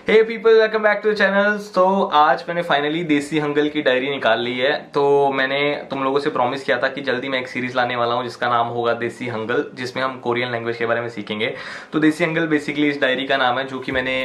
Hey people, welcome back to the channel. तो आज मैंने फाइनली देसी हंगल की डायरी निकाल ली है। तो मैंने तुम लोगों से प्रॉमिस किया था कि जल्दी मैं एक सीरीज लाने वाला हूँ जिसका नाम होगा देसी हंगल, जिसमें हम कोरियन लैंग्वेज के बारे में सीखेंगे। तो देसी हंगल बेसिकली इस डायरी का नाम है जो कि मैंने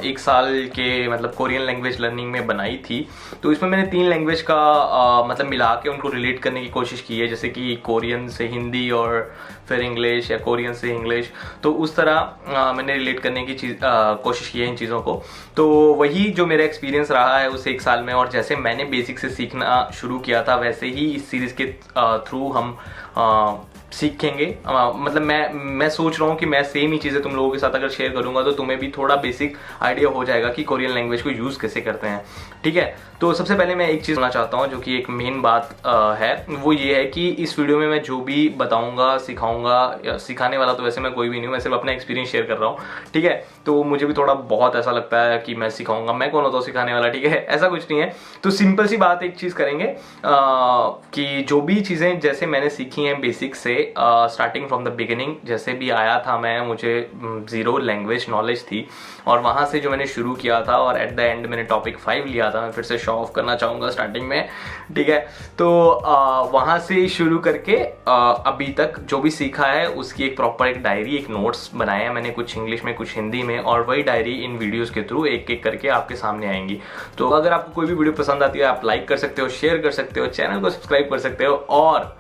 1 साल के मतलब कोरियन लैंग्वेज लर्निंग में बनाई थी। तो इसमें मैंने 3 लैंग्वेज का मतलब मिला के उनको रिलेट करने की कोशिश की है, जैसे कि कोरियन से हिंदी और फिर इंग्लिश या कोरियन से इंग्लिश। तो उस तरह मैंने रिलेट करने की कोशिश की है इन चीज़ों को। तो वही जो मेरा एक्सपीरियंस रहा है उस 1 साल में, और जैसे मैंने बेसिक से सीखना शुरू किया था वैसे ही इस सीरीज़ के थ्रू हम सीखेंगे। मतलब मैं सोच रहा हूँ कि मैं सेम ही चीज़ें तुम लोगों के साथ अगर शेयर करूँगा तो तुम्हें भी थोड़ा बेसिक आइडिया हो जाएगा कि कोरियन लैंग्वेज को यूज़ कैसे करते हैं। ठीक है, तो सबसे पहले मैं एक चीज़ बोलना चाहता हूँ जो कि एक मेन बात है, वो ये है कि इस वीडियो में मैं जो भी बताऊँगा सिखाऊँगा, या सिखाने वाला तो वैसे मैं कोई भी नहीं हूँ, मैं सिर्फ अपना एक्सपीरियंस शेयर कर रहा हूँ। ठीक है, तो मुझे भी थोड़ा बहुत ऐसा लगता है कि मैं सिखाऊंगा, मैं कौन होता हूँ सिखाने वाला। ठीक है, ऐसा कुछ नहीं है। तो सिंपल सी बात एक चीज़ करेंगे कि जो भी चीज़ें जैसे मैंने सीखी हैं बेसिक से, स्टार्टिंग फ्रॉम द बिगिनिंग, जैसे भी आया था मैं, मुझे 0 लैंग्वेज नॉलेज थी और वहाँ से जो मैंने शुरू किया था और एट द एंड मैंने टॉपिक 5 लिया था। मैं फिर से शो ऑफ करना चाहूँगा स्टार्टिंग में। ठीक है, तो वहाँ से शुरू करके अभी तक जो भी सीखा है उसकी एक प्रॉपर एक डायरी, एक नोट्स बनाए हैं मैंने, कुछ इंग्लिश में कुछ हिंदी में, और वही डायरी इन वीडियोस के थ्रू एक एक करके आपके सामने आएंगी। तो अगर आपको कोई भी वीडियो पसंद आती है आप लाइक कर सकते हो, शेयर कर सकते हो, चैनल को सब्सक्राइब कर सकते हो। और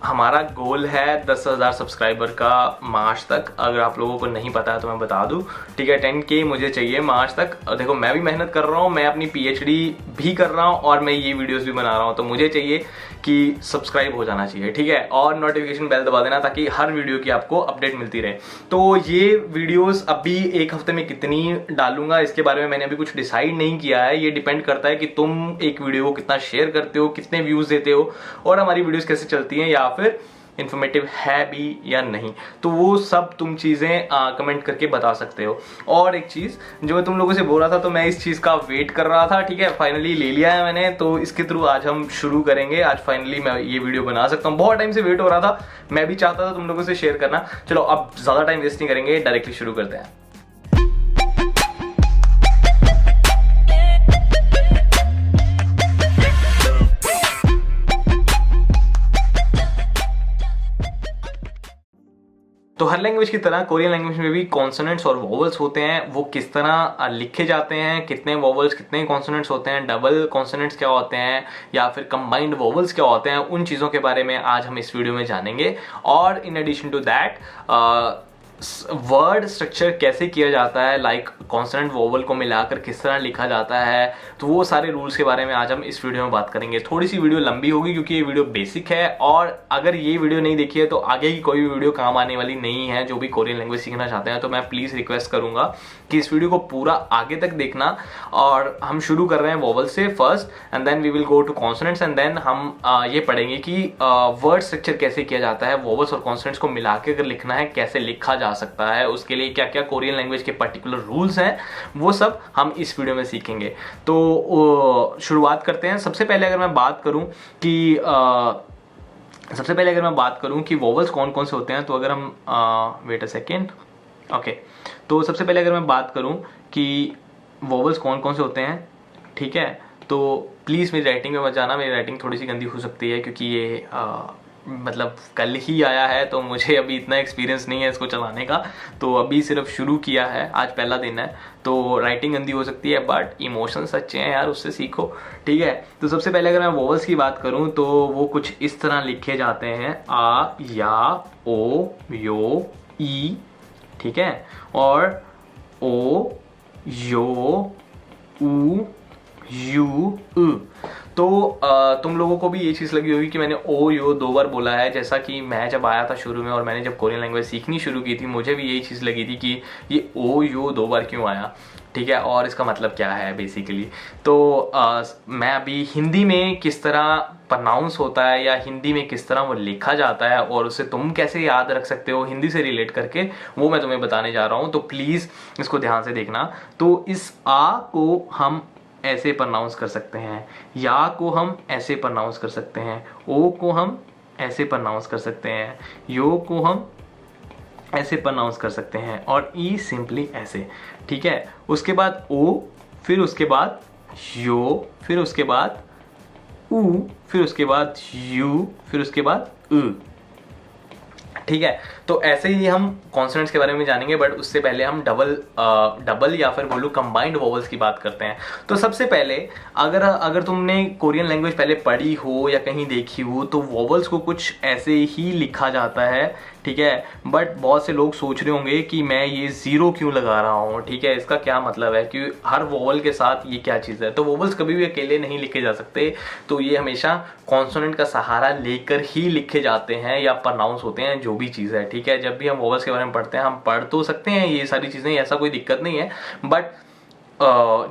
हमारा गोल है 10,000 सब्सक्राइबर का मार्च तक। अगर आप लोगों को नहीं पता है तो मैं बता दूं। ठीक है, 10K मुझे चाहिए मार्च तक। देखो, मैं भी मेहनत कर रहा हूं, मैं अपनी PhD भी कर रहा हूं और मैं ये वीडियोस भी बना रहा हूं, तो मुझे चाहिए कि सब्सक्राइब हो जाना चाहिए। ठीक है, और नोटिफिकेशन बेल दबा देना ताकि हर वीडियो की आपको अपडेट मिलती रहे। तो ये वीडियोस अभी 1 हफ्ते में कितनी डालूंगा इसके बारे में मैंने अभी कुछ डिसाइड नहीं किया है। ये डिपेंड करता है कि तुम एक वीडियो को कितना शेयर करते हो, कितने व्यूज देते हो, और हमारी वीडियोस कैसे चलती हैं, या फिर इन्फॉर्मेटिव है भी या नहीं। तो वो सब तुम चीज़ें कमेंट करके बता सकते हो। और एक चीज़ जो मैं तुम लोगों से बोल रहा था, तो मैं इस चीज़ का वेट कर रहा था। ठीक है, फाइनली ले लिया है मैंने, तो इसके थ्रू आज हम शुरू करेंगे। आज फाइनली मैं ये वीडियो बना सकता हूँ। बहुत टाइम से वेट हो रहा था, मैं भी चाहता था तुम लोगों से शेयर करना। चलो अब ज़्यादा टाइम वेस्ट नहीं करेंगे, डायरेक्टली शुरू करते हैं। तो हर लैंग्वेज की तरह कोरियन लैंग्वेज में भी कॉन्सोनेंट्स और वोवल्स होते हैं। वो किस तरह लिखे जाते हैं, कितने वोवल्स कितने कॉन्सोनेंट्स होते हैं, डबल कॉन्सोनेंट्स क्या होते हैं, या फिर कंबाइंड वोवल्स क्या होते हैं, उन चीज़ों के बारे में आज हम इस वीडियो में जानेंगे। और in addition to that word structure कैसे किया जाता है, लाइक कॉन्सोनेंट वोवल को मिलाकर किस तरह लिखा जाता है, तो वो सारे रूल्स के बारे में आज हम इस वीडियो में बात करेंगे। थोड़ी सी वीडियो लंबी होगी क्योंकि ये वीडियो बेसिक है, और अगर ये वीडियो नहीं देखी है तो आगे की कोई भी वीडियो काम आने वाली नहीं है। जो भी कोरियन लैंग्वेज सीखना चाहते हैं तो मैं प्लीज़ रिक्वेस्ट करूंगा कि इस वीडियो को पूरा आगे तक देखना। और हम शुरू कर रहे हैं वोवल से first, and then we will go to consonants, and then हम ये पढ़ेंगे कि वर्ड स्ट्रक्चर कैसे किया जाता है, वोवल्स और कॉन्सोनेंट्स को मिला के अगर लिखना है कैसे लिखा जा सकता है, उसके लिए क्या क्या कोरियन लैंग्वेज के पर्टिकुलर रूल्स हैं, वो सब हम इस वीडियो में सीखेंगे। तो शुरुआत करते हैं। सबसे पहले अगर मैं बात करूं कि वोवल्स कौन कौन से होते हैं, तो अगर हम वेट अ सेकेंड, ओके, तो सबसे पहले अगर मैं बात करूं कि वोवल्स कौन कौन से होते हैं, ठीक है, तो प्लीज़ मेरी राइटिंग में मत जाना। मेरी राइटिंग थोड़ी सी गंदी हो सकती है क्योंकि ये मतलब कल ही आया है, तो मुझे अभी इतना एक्सपीरियंस नहीं है इसको चलाने का। तो अभी सिर्फ शुरू किया है, आज पहला दिन है, तो राइटिंग गंदी हो सकती है, बट इमोशंस अच्छे हैं यार, उससे सीखो। ठीक है, तो सबसे पहले अगर मैं वोवल्स की बात करूं तो वो कुछ इस तरह लिखे जाते हैं, आ, या, ओ, यो, ई, ठीक है, और ओ, यो, उ, यू, उ। तो तुम लोगों को भी ये चीज़ लगी होगी कि मैंने ओ यो 2 बार बोला है। जैसा कि मैं जब आया था शुरू में और मैंने जब कोरियन लैंग्वेज सीखनी शुरू की थी, मुझे भी यही चीज़ लगी थी कि ये ओ यो 2 बार क्यों आया। ठीक है, और इसका मतलब क्या है बेसिकली। तो मैं अभी हिंदी में किस तरह प्रोनाउंस होता है या हिंदी में किस तरह वो लिखा जाता है और उसे तुम कैसे याद रख सकते हो हिंदी से रिलेट करके, वो मैं तुम्हें बताने जा रहा हूँ। तो प्लीज़ इसको ध्यान से देखना। तो इस आ को हम ऐसे प्रोनाउंस कर सकते हैं, या को हम ऐसे प्रोनाउंस कर सकते हैं, ओ को हम ऐसे प्रोनाउंस कर सकते हैं, यो को हम ऐसे प्रोनाउंस कर सकते हैं, और ई सिंपली ऐसे, ठीक है। उसके बाद ओ, फिर उसके बाद यो, फिर उसके बाद ऊ, फिर उसके बाद यू, फिर उसके बाद उ, ठीक है। तो ऐसे ही हम कॉन्सोनेंट्स के बारे में जानेंगे, बट उससे पहले हम डबल या फिर बोलूं कंबाइंड वोवल्स की बात करते हैं। तो सबसे पहले अगर तुमने कोरियन लैंग्वेज पहले पढ़ी हो या कहीं देखी हो, तो वोवल्स को कुछ ऐसे ही लिखा जाता है, ठीक है। बट बहुत से लोग सोच रहे होंगे कि मैं ये जीरो क्यों लगा रहा हूँ, ठीक है, इसका क्या मतलब है, कि हर वोवल के साथ ये क्या चीज़ है। तो वोवल्स कभी भी अकेले नहीं लिखे जा सकते, तो ये हमेशा कॉन्सोनेंट का सहारा लेकर ही लिखे जाते हैं या प्रोनाउंस होते हैं, जो भी चीज़ है, ठीक है। जब भी हम वोवल्स के बारे में पढ़ते हैं, हम पढ़ तो सकते हैं ये सारी चीज़ें, ऐसा कोई दिक्कत नहीं है, बट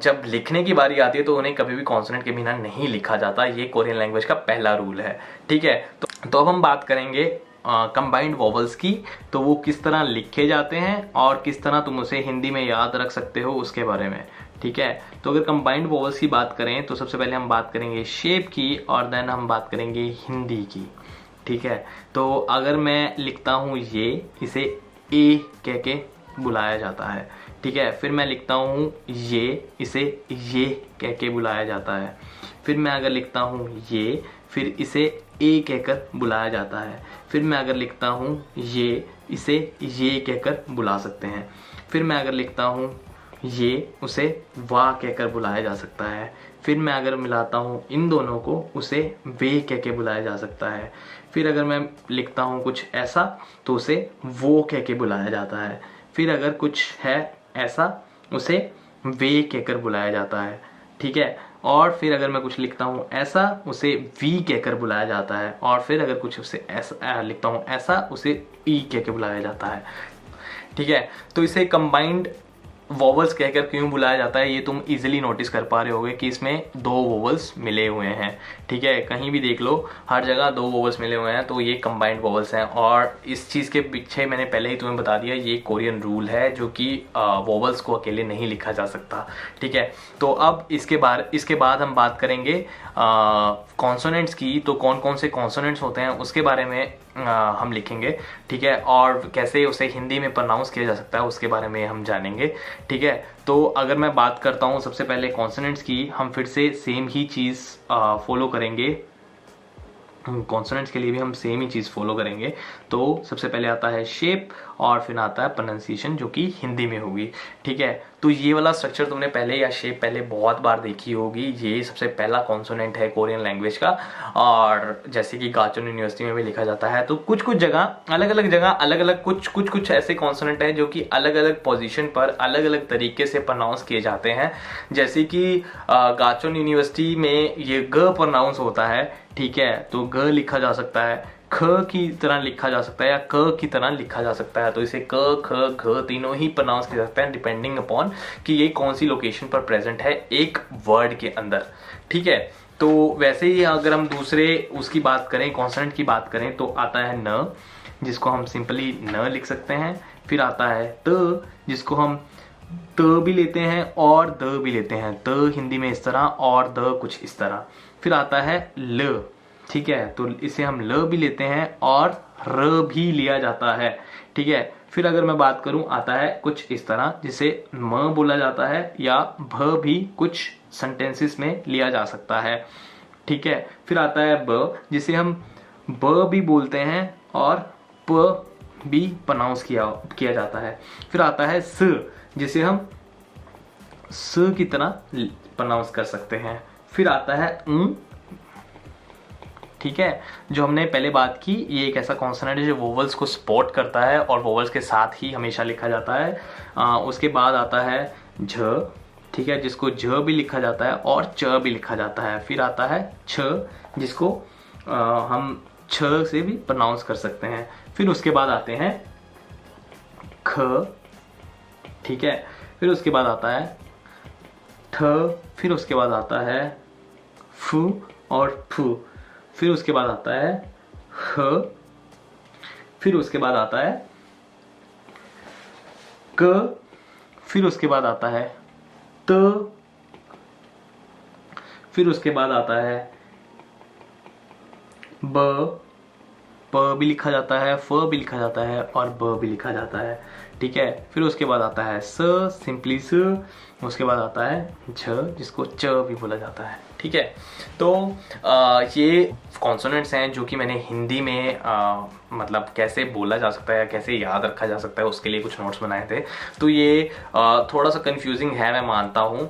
जब लिखने की बारी आती है तो उन्हें कभी भी कॉन्सोनेंट के बिना नहीं लिखा जाता। ये कोरियन लैंग्वेज का पहला रूल है, ठीक है। तो अब हम बात करेंगे कंबाइंड वोवल्स की, तो वो किस तरह लिखे जाते हैं और किस तरह तुम उसे हिंदी में याद रख सकते हो उसके बारे में, ठीक है। तो अगर कंबाइंड वोवल्स की बात करें तो सबसे पहले हम बात करेंगे शेप की, और देन हम बात करेंगे हिंदी की, ठीक है। तो अगर मैं लिखता हूँ ये, इसे ए कह के बुलाया जाता है, ठीक है। फिर मैं लिखता हूँ ये, इसे ये कह के बुलाया जाता है। फिर मैं अगर लिखता हूँ ये, फिर इसे ए कहकर बुलाया जाता है। फिर मैं अगर लिखता हूँ ये, इसे ये कहकर बुला सकते हैं। फिर मैं अगर लिखता हूँ ये, उसे वाह कहकर बुलाया जा सकता है। फिर मैं अगर मिलाता हूँ इन दोनों को, उसे वे कह के बुलाया जा सकता है। फिर अगर मैं लिखता हूँ कुछ ऐसा, तो उसे वो कह के बुलाया जाता है। फिर अगर कुछ है ऐसा, उसे वे कहकर बुलाया जाता है, ठीक है। और फिर अगर मैं कुछ लिखता हूँ ऐसा, उसे वी कहकर बुलाया जाता है। और फिर अगर कुछ उसे ऐसा लिखता हूँ ऐसा, उसे ई कहकर बुलाया जाता है, ठीक है। तो इसे कंबाइंड वोवल्स कहकर क्यों बुलाया जाता है, ये तुम इजीली नोटिस कर पा रहे होगे कि इसमें दो वोवल्स मिले हुए हैं, ठीक है। कहीं भी देख लो, हर जगह दो वोवल्स मिले हुए हैं, तो ये कंबाइंड वोवल्स हैं। और इस चीज़ के पीछे मैंने पहले ही तुम्हें बता दिया, ये कोरियन रूल है, जो कि वोवल्स को अकेले नहीं लिखा जा सकता, ठीक है। तो अब इसके बाद हम बात करेंगे कॉन्सोनेंट्स की। तो कौन कौन से कॉन्सोनेंट्स होते हैं उसके बारे में हम लिखेंगे, ठीक है। और कैसे उसे हिंदी में प्रोनाउंस किया जा सकता है उसके बारे में हम जानेंगे, ठीक है। तो अगर मैं बात करता हूँ सबसे पहले कॉन्सोनेंट्स की, हम फिर से सेम ही चीज़ फॉलो करेंगे। कॉन्सोनेंट्स के लिए भी हम सेम ही चीज़ फॉलो करेंगे। तो सबसे पहले आता है शेप, और फिर आता है प्रोनाउंसिएशन, जो कि हिंदी में होगी, ठीक है। तो ये वाला स्ट्रक्चर तुमने पहले, या शेप पहले बहुत बार देखी होगी। ये सबसे पहला कॉन्सोनेंट है कोरियन लैंग्वेज का, और जैसे कि गाचोन यूनिवर्सिटी में भी लिखा जाता है। तो कुछ कुछ जगह अलग अलग जगह अलग अलग कुछ ऐसे कॉन्सोनेंट है जो कि अलग अलग पोजीशन पर अलग अलग तरीके से प्रोनाउंस किए जाते हैं। जैसे कि गाचोन यूनिवर्सिटी में ये ग प्रोनाउंस होता है, ठीक है। तो ग लिखा जा सकता है, ख की तरह लिखा जा सकता है, या क की तरह लिखा जा सकता है। तो इसे क ख घ तीनों ही प्रोनाउंस किया जाता है, डिपेंडिंग अपॉन कि ये कौन सी लोकेशन पर प्रेजेंट है एक वर्ड के अंदर, ठीक है। तो वैसे ही अगर हम दूसरे उसकी बात करें, कॉन्सोनेंट की बात करें, तो आता है न, जिसको हम सिंपली न लिख सकते हैं। फिर आता है त, जिसको हम त भी लेते हैं और द भी लेते हैं। त हिंदी में इस तरह और द कुछ इस तरह। फिर आता है ल, ठीक है। तो इसे हम ल भी लेते हैं और र भी लिया जाता है, ठीक है। फिर अगर मैं बात करूं, आता है कुछ इस तरह, जिसे म बोला जाता है, या भ भी कुछ सेंटेंसेस में लिया जा सकता है, ठीक है। फिर आता है ब, जिसे हम ब भी बोलते हैं और प भी प्रोनाउंस किया जाता है। फिर आता है स, जिसे हम स की तरह प्रोनाउंस कर सकते हैं। फिर आता है ठीक है। जो हमने पहले बात की, ये एक ऐसा कॉन्सोनेंट है जो वोवल्स को सपोर्ट करता है और वोवल्स के साथ ही हमेशा लिखा जाता है। उसके बाद आता है झ, ठीक है, जिसको झ भी लिखा जाता है और च भी लिखा जाता है। फिर आता है छ, जिसको हम छ से भी प्रोनाउंस कर सकते हैं। फिर उसके बाद आते हैं ख, ठीक है। फिर उसके बाद आता है ठ, फिर उसके बाद आता है फू और फू। फिर उसके बाद आता है ह, फिर उसके बाद आता है क, फिर उसके बाद आता है त, फिर उसके बाद आता है ब, प भी लिखा जाता है, फ भी लिखा जाता है और ब भी लिखा जाता है, ठीक है। फिर उसके बाद आता है स, सिंपली स। उसके बाद आता है झ, जिसको च भी बोला जाता है, ठीक है। तो ये कॉन्सोनेंट्स हैं जो कि मैंने हिंदी में मतलब कैसे बोला जा सकता है, कैसे याद रखा जा सकता है, उसके लिए कुछ नोट्स बनाए थे। तो ये थोड़ा सा कंफ्यूजिंग है, मैं मानता हूँ।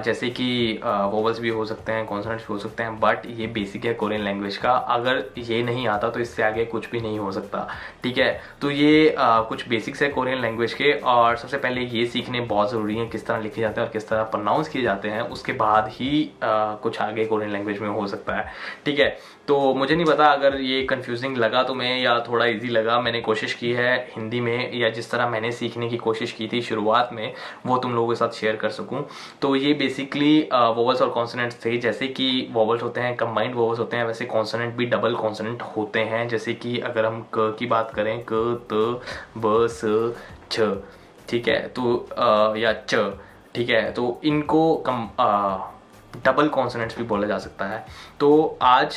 जैसे कि वोवल्स भी हो सकते हैं, कॉन्सोनेंट्स भी हो सकते हैं, बट ये बेसिक है कोरियन लैंग्वेज का। अगर ये नहीं आता तो इससे आगे कुछ भी नहीं हो सकता, ठीक है। तो ये कुछ बेसिक्स है कोरियन लैंग्वेज के, और सबसे पहले ये सीखने बहुत ज़रूरी है, किस तरह लिखे जाते हैं और किस तरह प्रोनाउंस किए जाते हैं। उसके बाद ही कुछ आगे कोरियन लैंग्वेज में हो सकता है, ठीक है। तो मुझे नहीं पता, अगर ये कंफ्यूजिंग लगा तुम्हें या थोड़ा इजी लगा। मैंने कोशिश की है हिंदी में, या जिस तरह मैंने सीखने की कोशिश की थी शुरुआत में, वो तुम लोगों के साथ शेयर कर सकूं। तो ये बेसिकली वोवल्स और कॉन्सोनेंट्स थे। जैसे कि वोवल्स होते हैं कंबाइंड वोवल्स होते हैं, वैसे कॉन्सोनेंट भी डबल कॉन्सोनेंट होते हैं। जैसे कि अगर हम क की बात करें, क, त, ब, स, छ, ठीक है, तो या च, ठीक है, तो इनको डबल कॉन्सोनेंट्स भी बोला जा सकता है। तो आज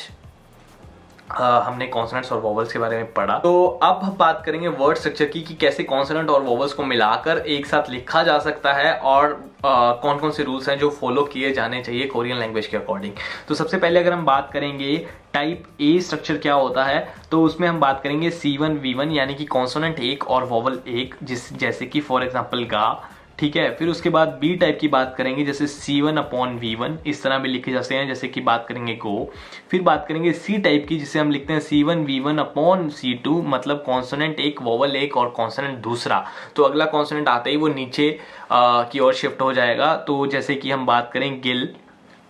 हमने कॉन्सोनेंट्स और वोवल्स के बारे में पढ़ा। तो अब हम बात करेंगे वर्ड स्ट्रक्चर की, कि कैसे कॉन्सोनेंट और वोवल्स को मिलाकर एक साथ लिखा जा सकता है, और कौन कौन से रूल्स हैं जो फॉलो किए जाने चाहिए कोरियन लैंग्वेज के अकॉर्डिंग। तो सबसे पहले अगर हम बात करेंगे टाइप ए स्ट्रक्चर क्या होता है, तो उसमें हम बात करेंगे C1 V1, यानी कि कॉन्सोनेंट एक और वोवल एक, जैसे कि फॉर एग्जाम्पल गा, ठीक है। फिर उसके बाद बी टाइप की बात करेंगे, जैसे C1/V1, इस तरह भी लिखे जाते हैं, जैसे कि बात करेंगे गो। फिर बात करेंगे सी टाइप की, जिसे हम लिखते हैं C1V1/C2, मतलब कॉन्सोनेंट एक, वोवल एक और कॉन्सोनेंट दूसरा। तो अगला कॉन्सोनेंट आते ही वो नीचे की ओर शिफ्ट हो जाएगा। तो जैसे कि हम बात करें गिल,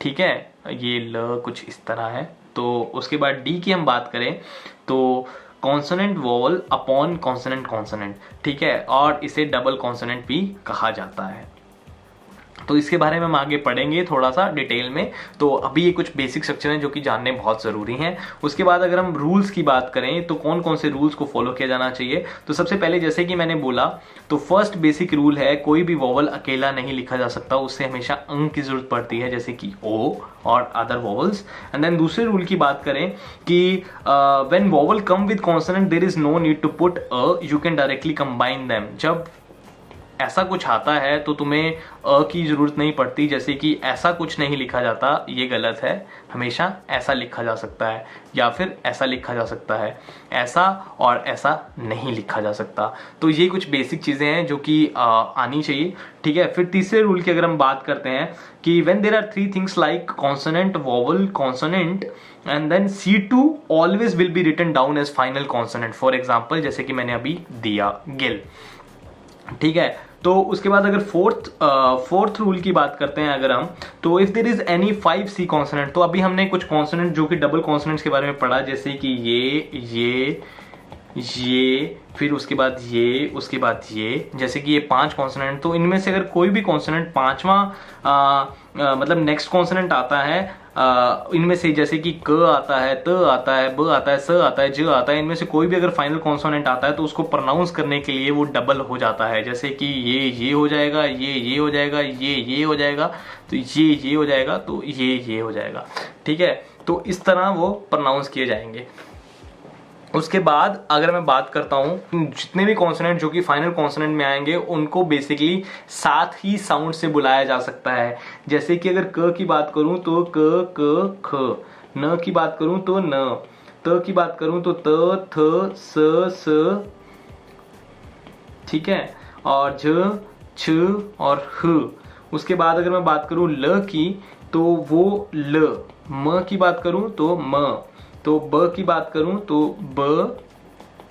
ठीक है, ये ल कुछ इस तरह है। तो उसके बाद डी की हम बात करें तो consonant vowel upon consonant consonant, ठीक है, और इसे डबल कॉन्सोनेंट भी कहा जाता है। तो इसके बारे में हम आगे पढ़ेंगे थोड़ा सा डिटेल में। तो अभी ये कुछ बेसिक स्ट्रक्चर हैं जो कि जानने बहुत ज़रूरी हैं। उसके बाद अगर हम रूल्स की बात करें तो कौन कौन से रूल्स को फॉलो किया जाना चाहिए, तो सबसे पहले जैसे कि मैंने बोला, तो फर्स्ट बेसिक रूल है, कोई भी वोवल अकेला नहीं लिखा जा सकता, उससे हमेशा अंक की जरूरत पड़ती है, जैसे कि ओ और अदर वोवल्स। एंड देन दूसरे रूल की बात करें कि when vowel come with consonant there is no need to put a, you can directly combine them. जब ऐसा कुछ आता है तो तुम्हें अ की जरूरत नहीं पड़ती, जैसे कि ऐसा कुछ नहीं लिखा जाता, ये गलत है। हमेशा ऐसा लिखा जा सकता है, या फिर ऐसा लिखा जा सकता है, ऐसा और ऐसा नहीं लिखा जा सकता। तो ये कुछ बेसिक चीजें हैं जो कि आनी चाहिए, ठीक है। फिर तीसरे रूल की अगर हम बात करते हैं कि when there are three things like consonant, vowel, consonant, and then C2 always will be written down as final consonant. For example जैसे कि मैंने अभी दिया गिल, ठीक है। तो उसके बाद अगर फोर्थ रूल की बात करते हैं अगर हम, तो if there is any 5C consonant, तो अभी हमने कुछ कॉन्सोनेंट जो कि डबल कॉन्सोनेंट्स के बारे में पढ़ा, जैसे कि ये, फिर उसके बाद ये, उसके बाद ये, जैसे कि ये 5 कॉन्सोनेंट। तो इनमें से अगर कोई भी कॉन्सोनेंट पांचवा मतलब नेक्स्ट कॉन्सोनेंट आता है इनमें से, जैसे कि क आता है, त आता है, ब आता है, स आता है, ज आता है, इनमें से कोई भी अगर फाइनल कॉन्सोनेंट आता है तो उसको प्रोनाउंस करने के लिए वो डबल हो जाता है। जैसे कि ये हो जाएगा, ये हो जाएगा, ये हो जाएगा, तो ये हो जाएगा, तो ये हो जाएगा, ठीक है। तो इस तरह वो प्रोनाउंस किए जाएंगे। उसके बाद अगर मैं बात करता हूं, जितने भी कॉन्सोनेंट जो कि फाइनल कॉन्सोनेंट में आएंगे उनको बेसिकली साथ ही साउंड से बुलाया जा सकता है। जैसे कि अगर क की बात करूं तो क, क, ख, न की बात करूं तो न, त की बात करूं तो त, थ, स, ठीक है, और झ, छ और ह। उसके बाद अगर मैं बात करूं ल की तो वो ल, म की बात करूं तो म, तो ब की बात करूं तो ब,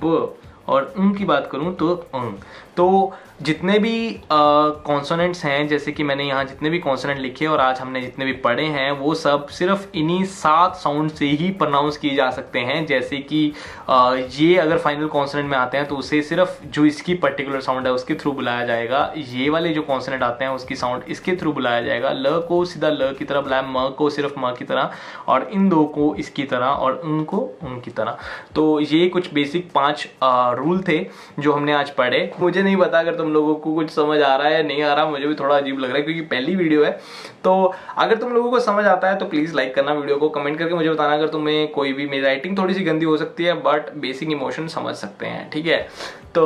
प, और की बात करूं तो तो जितने भी कॉन्सोनेंट्स हैं, जैसे कि मैंने यहाँ जितने भी कॉन्सोनेंट लिखे और आज हमने जितने भी पढ़े हैं, वो सब सिर्फ इन्हीं 7 साउंड से ही प्रोनाउंस किए जा सकते हैं। जैसे कि ये अगर फाइनल कॉन्सोनेंट में आते हैं तो उसे सिर्फ जो इसकी पर्टिकुलर साउंड है उसके थ्रू बुलाया जाएगा। ये वाले जो कॉन्सोनेंट आते हैं उसकी साउंड इसके थ्रू बुलाया जाएगा। ल को सीधा ल की तरह बुलाया, म को सिर्फ म की तरह, और इन दो को इसकी तरह, और उनको उनकी तरह। तो ये कुछ बेसिक 5 रूल थे जो हमने आज पढ़े। मुझे नहीं पता, अगर तुम लोगों को कुछ समझ आ रहा है नहीं आ रहा, मुझे भी थोड़ा अजीब लग रहा है क्योंकि पहली वीडियो है। तो अगर तुम लोगों को समझ आता है तो प्लीज लाइक करना वीडियो को, कमेंट करके मुझे बताना अगर तुम्हें कोई भी, मेरी राइटिंग थोड़ी सी गंदी हो सकती है बट बेसिक इमोशन समझ सकते हैं, ठीक है। तो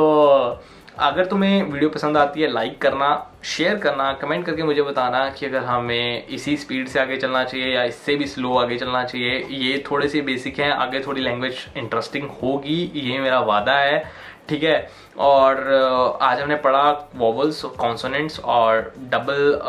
अगर तुम्हें वीडियो पसंद आती है लाइक करना, शेयर करना, कमेंट करके मुझे बताना कि अगर हमें इसी स्पीड से आगे चलना चाहिए या इससे भी स्लो आगे चलना चाहिए। ये थोड़े से बेसिक हैं, आगे थोड़ी लैंग्वेज इंटरेस्टिंग होगी, ये मेरा वादा है, ठीक है। और आज हमने पढ़ा वोवल्स, कॉन्सोनेंट्स और डबल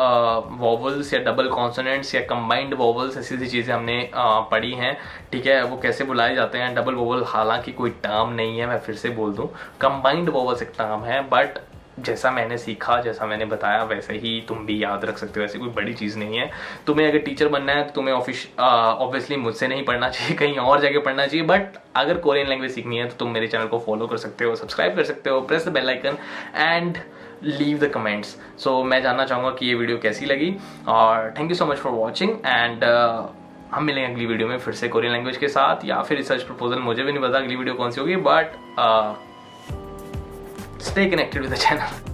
वोवल्स या डबल कॉन्सोनेंट्स या कंबाइंड वोवल्स, ऐसी ऐसी चीज़ें हमने पढ़ी हैं, ठीक है। वो कैसे बुलाए जाते हैं। डबल वोवल हालांकि कोई टर्म नहीं है, मैं फिर से बोल दूं, कंबाइंड वोवल्स एक टर्म है, बट जैसा मैंने सीखा, जैसा मैंने बताया वैसे ही तुम भी याद रख सकते हो, ऐसी कोई बड़ी चीज़ नहीं है। तुम्हें अगर टीचर बनना है तो तुम्हें ऑब्वियसली मुझसे नहीं पढ़ना चाहिए, कहीं और जगह पढ़ना चाहिए, बट अगर कोरियन लैंग्वेज सीखनी है तो तुम मेरे चैनल को फॉलो कर सकते हो, सब्सक्राइब कर सकते हो, press the bell icon and leave the comments. So मैं जानना चाहूँगा कि ये वीडियो कैसी लगी, और thank you so much for watching and हम मिलेंगे अगली वीडियो में फिर से कोरियन लैंग्वेज के साथ, या फिर रिसर्च प्रपोजल, मुझे भी नहीं पता अगली वीडियो कौन सी होगी, but stay connected with the channel.